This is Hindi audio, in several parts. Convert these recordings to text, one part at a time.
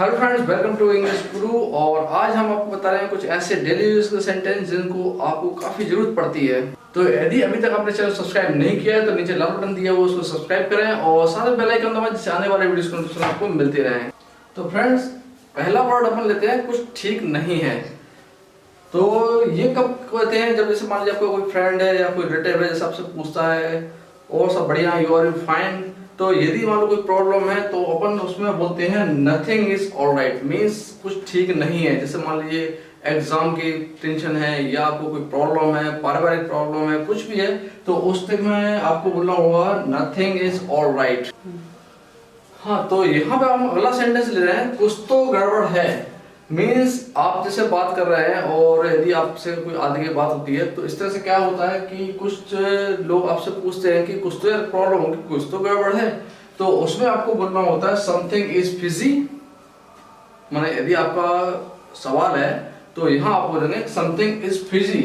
Hello friends, welcome to English Guru. और आज हम आपको बता रहे हैं कुछ ऐसे डेली यूज के सेंटेंस जिनको आपको काफी जरूरत पड़ती है। तो यदि अभी तक आपने चैनल सब्सक्राइब नहीं किया है तो नीचे लाल बटन दिया हुआ उसको सब्सक्राइब करें और साथ में बेल आइकन दबाएं जिससे आने वाले वीडियोस के नोटिफिकेशन आपको मिलते रहें। तो फ्रेंड्स, पहला वर्ड अपन लेते हैं कुछ ठीक नहीं है। तो ये कब कहते हैं? जब जैसे मान लीजिए आपका कोई फ्रेंड है या कोई रिलेटिव है, जैसे आपसे पूछता है और सब बढ़िया, यू आर फाइन। तो यदि मान लो कोई प्रॉब्लम है तो अपन उसमें बोलते हैं नथिंग इज ऑलराइट, मीन्स कुछ ठीक नहीं है। जैसे मान लीजिए एग्जाम की टेंशन है या आपको कोई प्रॉब्लम है, पारिवारिक प्रॉब्लम है, कुछ भी है, तो उस टाइम में आपको बोलना होगा नथिंग इज ऑलराइट। हाँ, तो यहाँ पे हम अगला सेंटेंस ले रहे हैं कुछ तो गड़बड़ है। मीन्स आप जैसे बात कर रहे हैं और यदि आपसे कोई आगे की बात होती है तो इस तरह से क्या होता है कि कुछ लोग आपसे पूछते हैं कि कुछ तो यार प्रॉब्लम होगी, कुछ तो गड़बड़ है। तो उसमें आपको बोलना होता है समथिंग इज फिजी। माने यदि आपका सवाल है तो यहाँ आप बोलेंगे समथिंग इज फिजी।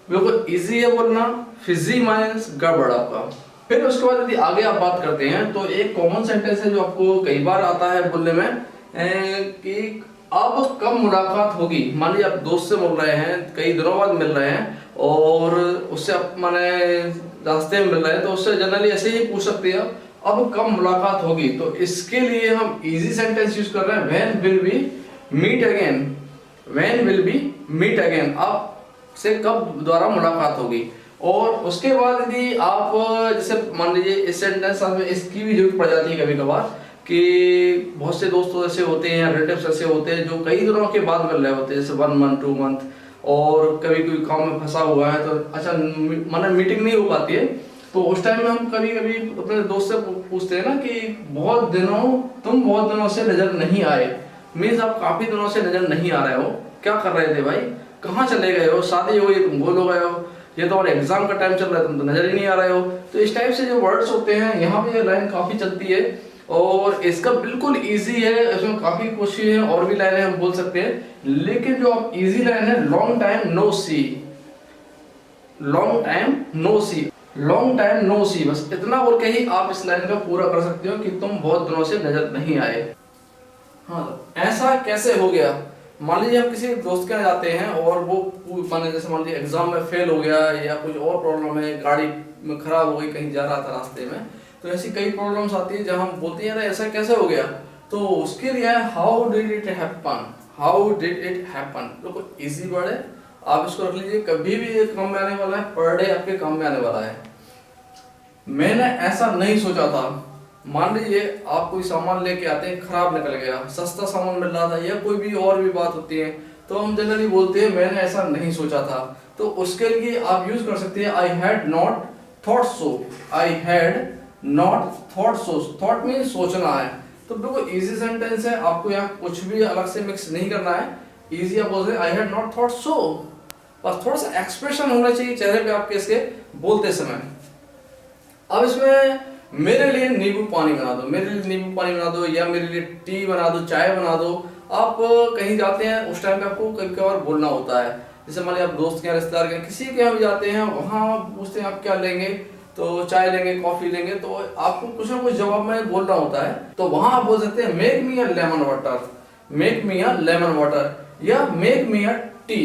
बिल्कुल इजी है बोलना। फिजी मीन्स गड़बड़ आपका। फिर उसके बाद यदि आगे आप बात करते हैं तो एक कॉमन सेंटेंस है जो आपको कई बार आता है बोलने में कि अब कब मुलाकात होगी। मान लीजिए आप दोस्त से मिल रहे हैं, कई दिनों बाद मिल रहे हैं और उससे आप माने रास्ते में मिल रहे हैं तो उससे जनरली ऐसे ही पूछ सकते हैं अब कब मुलाकात होगी। तो इसके लिए हम इजी सेंटेंस यूज कर रहे हैं when will be meet again. When will be meet again, अब से कब दोबारा मुलाकात होगी। और उसके बाद यदि आप जैसे मान लीजिए इस सेंटेंस में इसकी भी जरूरत पड़ जाती है कभी कभार कि बहुत से दोस्त ऐसे होते हैं, रिलेटिव्स ऐसे होते हैं जो कई दिनों के बाद मिल रहे होते हैं, जैसे 1 मंथ 2 मंथ, और कभी कोई काम में फंसा हुआ है तो अच्छा माने मीटिंग नहीं हो पाती है। तो उस टाइम में हम कभी कभी अपने दोस्त से पूछते हैं ना कि तुम बहुत दिनों से नजर नहीं आए। मीन्स आप काफी दिनों से नजर नहीं आ रहे हो, क्या कर रहे थे भाई, कहाँ चले गए हो, शादी हो गई तुम भूल हो गए हो, ये तो और एग्जाम का टाइम चल रहा है तुम तो नजर ही नहीं आ रहे हो। तो इस टाइप से जो वर्ड्स होते हैं यहाँ पे ये लाइन काफी चलती है और इसका बिल्कुल इजी है। इसमें काफी कुछ है और भी लाइनें हम बोल सकते हैं, लेकिन जो आप इजी लाइन है लॉन्ग टाइम नो सी। लॉन्ग टाइम नो सी, लॉन्ग टाइम नो सी, बस इतना बोल के ही आप इस लाइन का पूरा कर सकते हो कि तुम बहुत दिनों से नजर नहीं आए। हाँ, ऐसा कैसे हो गया? मान लीजिए हम किसी दोस्त के यहाँ जाते हैं और वो माने जैसे मान लीजिए एग्जाम में फेल हो गया या कुछ और प्रॉब्लम है, गाड़ी में खराब हो गई, कहीं जा रहा था रास्ते में, तो ऐसी कई प्रॉब्लम्स आती है जहाँ हम बोलते हैं ऐसा कैसे हो गया। तो उसके लिए how did it happen. How did it happen बिल्कुल इजी वर्ड है, आप इसको रख लीजिए, कभी भी ये काम में आने वाला है, पर डे आपके काम में आने वाला है। मैंने ऐसा नहीं सोचा था। मान लीजिए आप कोई सामान लेके आते हैं, खराब निकल गया, सस्ता सामान मिल रहा था या कोई भी और भी बात होती है तो हम जनरली बोलते हैं मैंने ऐसा नहीं सोचा था। तो उसके लिए आप यूज कर सकते हैं I had not thought so. I had not thought so, thought means सोचना है। तो बिल्कुल इजी सेंटेंस है, आपको यहाँ कुछ भी अलग से मिक्स नहीं करना है। इजी आप बोल रहे हैं I had not thought so, बस थोड़ा सा एक्सप्रेशन होना चाहिए चेहरे पे आपके इसके बोलते समय। अब इसमें मेरे लिए नींबू पानी बना दो, मेरे लिए नींबू पानी बना दो, या मेरे लिए टी बना दो, चाय बना दो। आप कहीं जाते हैं उस टाइम पे आपको कभी कभार बोलना होता है, जैसे मान लीजिए आप दोस्त के यहाँ, रिश्तेदार के, किसी के यहाँ भी जाते हैं, वहाँ पूछते हैं आप क्या लेंगे, तो चाय लेंगे, कॉफी लेंगे, तो आपको कुछ ना कुछ जवाब में बोलना होता है। तो वहाँ आप बोल सकते हैं make me a lemon water, make me a lemon water, या मेक मी अ टी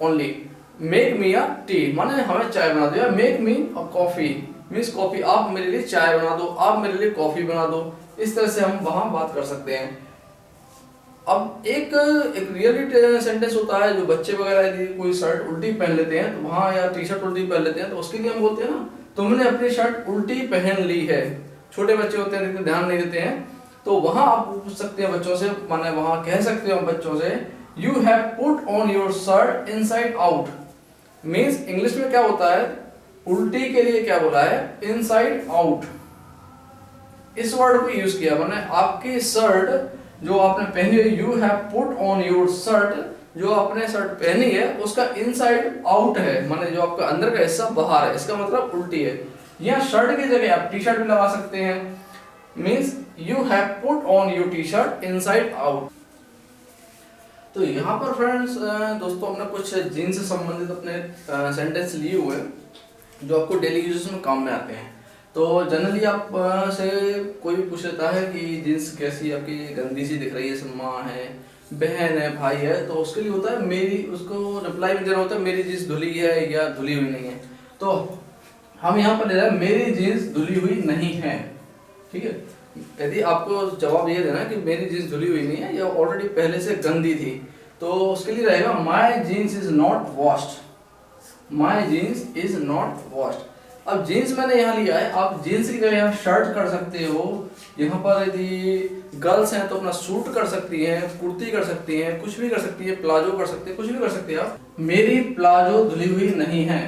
ओनली। मेक मी अ टी माने हमें चाय बना दो, या make me a coffee means coffee, आप मेरे लिए चाय बना दो, आप मेरे लिए कॉफी बना दो। इस तरह से हम वहां बात कर सकते हैं। अब एक रियलिटी सेंटेंस होता है जो बच्चे वगैरह यदि कोई शर्ट उल्टी पहन लेते हैं तो वहां, या टी शर्ट उल्टी पहन लेते हैं तो उसके लिए हम बोलते हैं ना तुमने अपनी शर्ट उल्टी पहन ली है। छोटे बच्चे होते हैं लेकिन ध्यान नहीं देते हैं, तो वहां आप पूछ सकते हैं बच्चों से, माने वहां कह सकते हो बच्चों से you have put on your shirt inside out. Means English में क्या होता है, उल्टी के लिए क्या बोला है, इनसाइड आउट। इस वर्ड को यूज किया, माने आपकी शर्ट जो आपने पहनी है, you have put on your shirt, जो आपने शर्ट पहनी है उसका इनसाइड आउट है, माने जो आपका अंदर का हिस्सा बाहर है, इसका मतलब उल्टी है। यहाँ शर्ट की जगह आप टी शर्ट भी लगा सकते हैं। Means you have put on your T shirt inside out. तो यहाँ पर फ्रेंड्स दोस्तों हमने कुछ जीन्स से संबंधित अपने सेंटेंस लिए हुए जो आपको डेली यूजेस में काम में आते हैं। तो जनरली आप से कोई भी पूछ लेता है कि जीन्स कैसी आपकी गंदी सी दिख रही है, जैसे माँ है, बहन है, भाई है, तो उसके लिए होता है मेरी, उसको रिप्लाई में देना होता है मेरी जीन्स धुली है या धुली हुई नहीं है। तो हम यहाँ पर ले रहे हैं मेरी जीन्स धुली हुई नहीं है, ठीक है। यदि आपको जवाब ये देना कि मेरी जीन्स धुली हुई नहीं है या ऑलरेडी पहले से गंदी थी, तो उसके लिए रहेगा my jeans is not washed, my jeans is not washed. अब जीन्स मैंने यहाँ लिया है, आप जीन्स की जगह यहाँ शर्ट कर सकते हो, यहाँ पर यदि गर्ल्स हैं तो अपना सूट कर सकती हैं, कुर्ती कर सकती हैं, कुछ भी कर सकती है, प्लाजो कर सकते हैं, कुछ भी कर सकते हैं आप। मेरी प्लाजो धुली हुई नहीं है,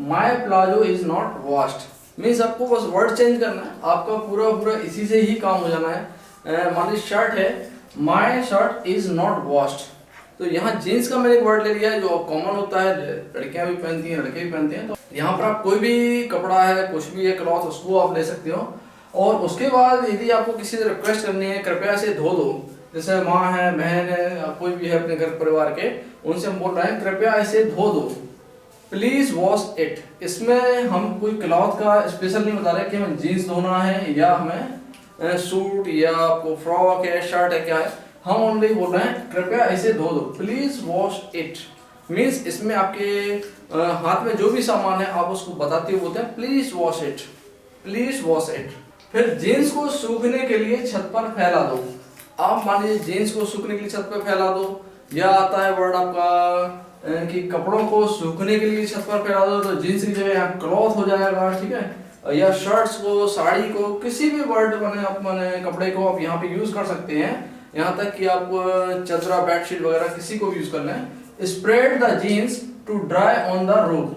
my palazzo is not washed, means आपको बस वर्ड चेंज करना है, आपका पूरा पूरा इसी से ही काम हो जाना है। मान लीजिए शर्ट है, my shirt is not washed, तो यहाँ जीन्स का मैंने एक वर्ड ले लिया है जो कॉमन होता है, लड़कियां भी पहनती हैं, लड़के भी पहनते हैं। तो यहाँ पर आप कोई भी कपड़ा है, कुछ भी है, क्लॉथ, उसको आप ले सकते हो। और उसके बाद यदि आपको किसी से रिक्वेस्ट करनी है कृपया इसे धो दो, जैसे माँ है, बहन है, कोई भी है अपने घर परिवार के, उनसे हम बोल रहे हैं कृपया इसे धो दो, प्लीज वॉश इट। इसमें हम कोई क्लॉथ का स्पेशल नहीं बता रहे कि हमें जीन्स धोना है या हमें सूट या आपको फ्रॉक है, शर्ट है, क्या है, हम ओनली बोल रहे हैं कृपया इसे धो दो, प्लीज वॉश इट। मीन्स इसमें आपके हाथ में जो भी सामान है आप उसको बताते हुए बोलते हैं please wash it, please wash it. फिर जीन्स को सूखने के लिए छत पर फैला दो। आप मान लीजिए जीन्स को सूखने के लिए छत पर फैला दो, या आता है वर्ड आपका कि कपड़ों को सूखने के लिए छत पर फैला दो, तो जीन्स की जगह यहाँ क्लॉथ हो जाएगा, ठीक है। या शर्ट्स को, साड़ी को, किसी भी वर्ड बने आप माने कपड़े को आप यहाँ पे यूज कर सकते हैं, यहाँ तक कि आप चदरा, बेडशीट वगैरह किसी को भी यूज कर लें। Spread the jeans to dry on the roof,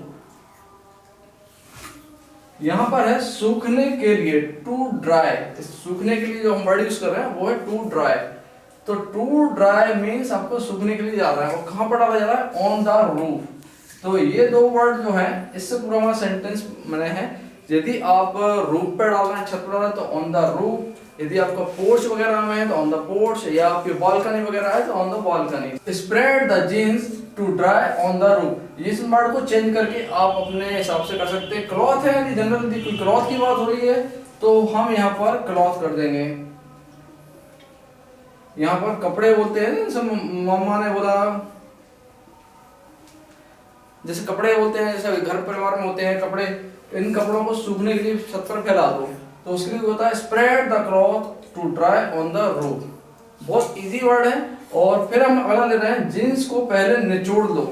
यहाँ पर है सूखने के लिए, टू ड्राई, सूखने के लिए जो हम वर्ड यूज कर रहे हैं वो है टू ड्राई। तो टू ड्राई मीन्स आपको सूखने के लिए जा रहा है, और कहाँ पर डाला जा रहा है, ऑन द रूफ। तो ये दो वर्ड जो है इससे पूरा हमारा सेंटेंस बने हैं। यदि आप रूफ पर डाल रहे हैं, छत पर डाल रहे हैं, तो ऑन द रूफ। यदि आपका पोर्च वगैरह में है तो ऑन द पोर्च, या आपकी बालकनी वगैरह है तो on the balcony. Spread the jeans to dry on the roof, इस वर्ड को चेंज करके आप अपने हिसाब से कर सकते हैं। क्लॉथ है, यदि जनरल कोई क्लॉथ की बात हो रही है तो हम यहाँ पर क्लॉथ कर देंगे। यहाँ पर कपड़े बोलते हैं, जैसे मम्मा ने बोला, जैसे कपड़े बोलते हैं, जैसे घर परिवार में होते हैं कपड़े, इन कपड़ों को सूखने के लिए छत पर फैला दो, तो उसके लिए होता है spread the cloth to dry on the roof. बहुत इजी वर्ड है। और फिर हम अगला ले रहे हैं, जीन्स को पहले निचोड़ लो।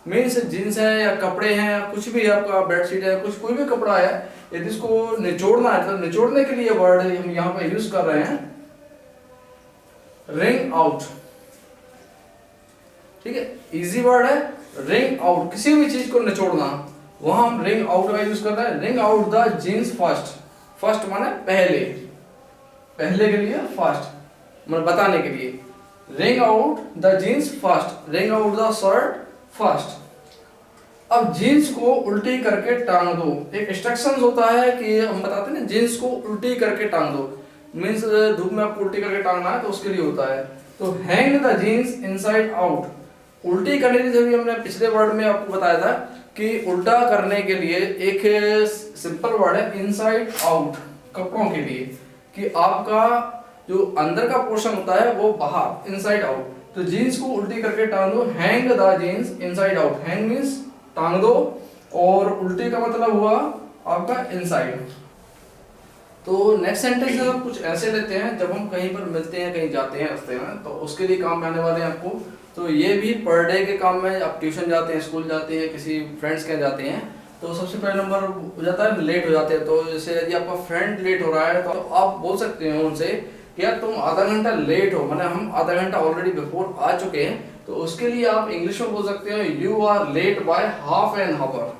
मीन्स जीन्स है या कपड़े हैं या कुछ भी आपका बेडशीट है, कुछ कोई भी कपड़ा है, यदि इसको निचोड़ना है तो निचोड़ने के लिए वर्ड हम यहाँ पे यूज कर रहे हैं रिंग आउट, ठीक है। इजी वर्ड है रिंग आउट, किसी भी चीज को निचोड़ना, वहां हम रिंग आउट का यूज कर रहे हैं। Wring out the jeans first, first माने पहले, पहले के लिए फर्स्ट माने बताने के लिए। Wring out the jeans first, wring out the shirt first. अब जीन्स को उल्टी करके टांग दो। एक इंस्ट्रक्शंस होता है कि हम बताते हैं ना, जीन्स को उल्टी करके टांग दो, मीन्स धूप में आपको उल्टी करके टांगना है तो उसके लिए होता है। तो hang the jeans inside out, उल्टी करने के लिए हमने पिछले वर्ड में आपको बताया था कि उल्टा करने के लिए एक सिंपल वर्ड है इनसाइड आउट, कपड़ों के लिए, कि आपका जो अंदर का पोर्शन होता है वो बाहर, इनसाइड आउट। तो जीन्स को उल्टी करके टांग दो, hang the jeans inside out. Hang means टांग दो, और उल्टी का मतलब हुआ आपका इनसाइड। तो नेक्स्ट सेंटेंस हम कुछ ऐसे लेते हैं, जब हम कहीं पर मिलते हैं, कहीं जाते हैं रास्ते में, तो उसके लिए काम में आने वाले हैं आपको। तो ये भी पर डे के काम में, आप ट्यूशन जाते हैं, स्कूल जाते हैं, किसी फ्रेंड्स के जाते हैं, तो सबसे पहले नंबर हो जाता है लेट हो जाते हैं। तो जैसे यदि आपका फ्रेंड लेट हो रहा है तो आप बोल सकते हैं उनसे कि यार तुम आधा घंटा लेट हो, मतलब हम आधा घंटा ऑलरेडी बिफोर आ चुके हैं। तो उसके लिए आप इंग्लिश में बोल सकते हो you are late by half an hour,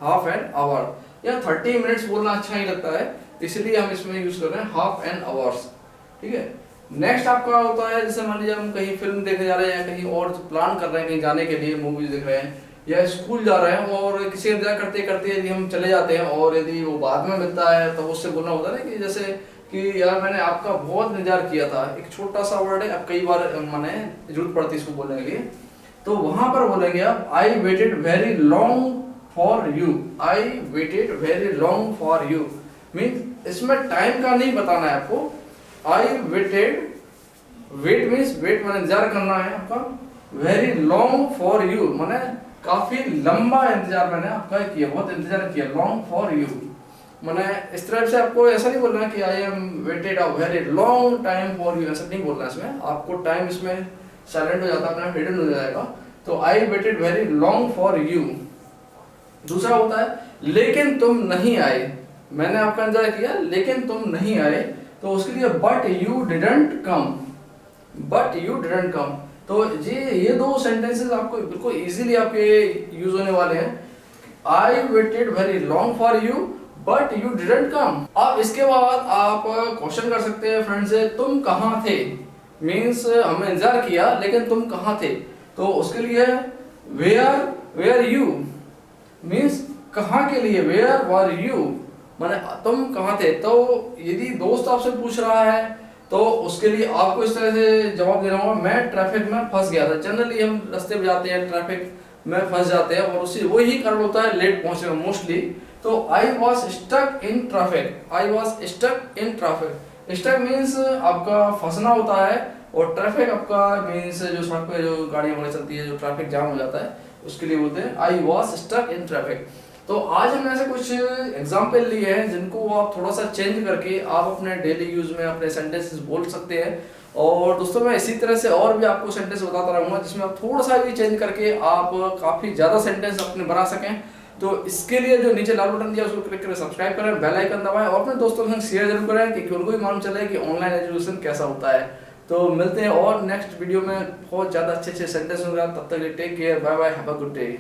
half an hour, या 30 मिनट्स बोलना अच्छा ही लगता है, इसलिए हम इसमें यूज कर रहे हैं हाफ एन आवर्स, ठीक है। नेक्स्ट आपका होता है, जैसे मान लीजिए हम कहीं फिल्म देखने जा रहे हैं, कहीं और प्लान कर रहे हैं कहीं जाने के लिए, मूवीज देख रहे हैं, या स्कूल जा रहे हैं, और किसी इंतजार करते करते यदि हम चले जाते हैं और यदि वो बाद में मिलता है तो उससे बोलना होता है ना कि जैसे कि यार मैंने आपका बहुत इंतजार किया था। एक छोटा सा वर्ड है, अब कई बार मैंने जरूरत पड़ती है इसको बोलने के लिए, तो वहां पर बोलेंगे आप I waited very long for you, I waited very long for you. Means इसमें टाइम का नहीं बताना है आपको। I waited, wait means wait मैंने इंतजार करना है आपका, वेरी लॉन्ग फॉर यू मैंने काफी लंबा इंतजार मैंने आपका किया, बहुत इंतजार किया, लॉन्ग फॉर यू मैंने इस तरह से आपको ऐसा नहीं बोलना कि I am weighted a very long time for you, ऐसा नहीं बोलना इसमें, आपको टाइम इसमें साइलेंट हो जाता है, अपना हिडन हो जाएगा। तो आई waited very long for you. दूसरा होता है लेकिन तुम नहीं आए, मैंने आपका इंतजार किया लेकिन तुम नहीं आए, तो उसके लिए but you didn't come, but you didn't come. तो ये दो सेंटेंसेस आपको बिल्कुल इजीली आपके यूज होने वाले हैं। आई waited very long for you but you didn't come. अब इसके बाद आप क्वेश्चन कर सकते हैं फ्रेंड से, तुम कहाँ थे, मीन्स हमने इंतजार किया लेकिन तुम कहाँ थे, तो उसके लिए वेयर यू मीन्स कहाँ के लिए, वेयर वर यू माने तुम कहाँ थे। तो यदि दोस्त आपसे पूछ रहा है तो उसके लिए आपको इस तरह से जवाब देना होगा, मैं ट्रैफिक में फंस गया था। जनरली हम रास्ते पे जाते हैं ट्रैफिक में फंस जाते हैं और उसी वही कारण होता है लेट पहुंचने का मोस्टली। तो I was stuck in traffic, I was stuck in traffic. Stuck means आपका फंसना होता है और ट्रैफिक आपका मीन्स जो सड़क पे जो गाड़ियां वगैरह चलती है, जो ट्रैफिक जाम हो जाता है, उसके लिए बोलते हैं I was stuck in traffic. तो आज हमने ऐसे कुछ एग्जाम्पल लिए हैं जिनको आप थोड़ा सा चेंज करके आप अपने डेली यूज में अपने सेंटेंसेस बोल सकते हैं। और दोस्तों मैं इसी तरह से और भी आपको सेंटेंस बताता रहूंगा जिसमें आप थोड़ा सा भी चेंज करके आप काफी ज्यादा सेंटेंस अपने बना सकें। तो इसके लिए जो नीचे लाल बटन दिया उसको क्लिक करके सब्सक्राइब करें, बेल आइकन दबाएं और अपने दोस्तों के साथ शेयर जरूर करें कि उनको भी मालूम चले कि ऑनलाइन एजुकेशन कैसा होता है। तो मिलते हैं और नेक्स्ट वीडियो में बहुत ज्यादा अच्छे सेंटेंस होगा। तब तक take care, bye bye, have a good day.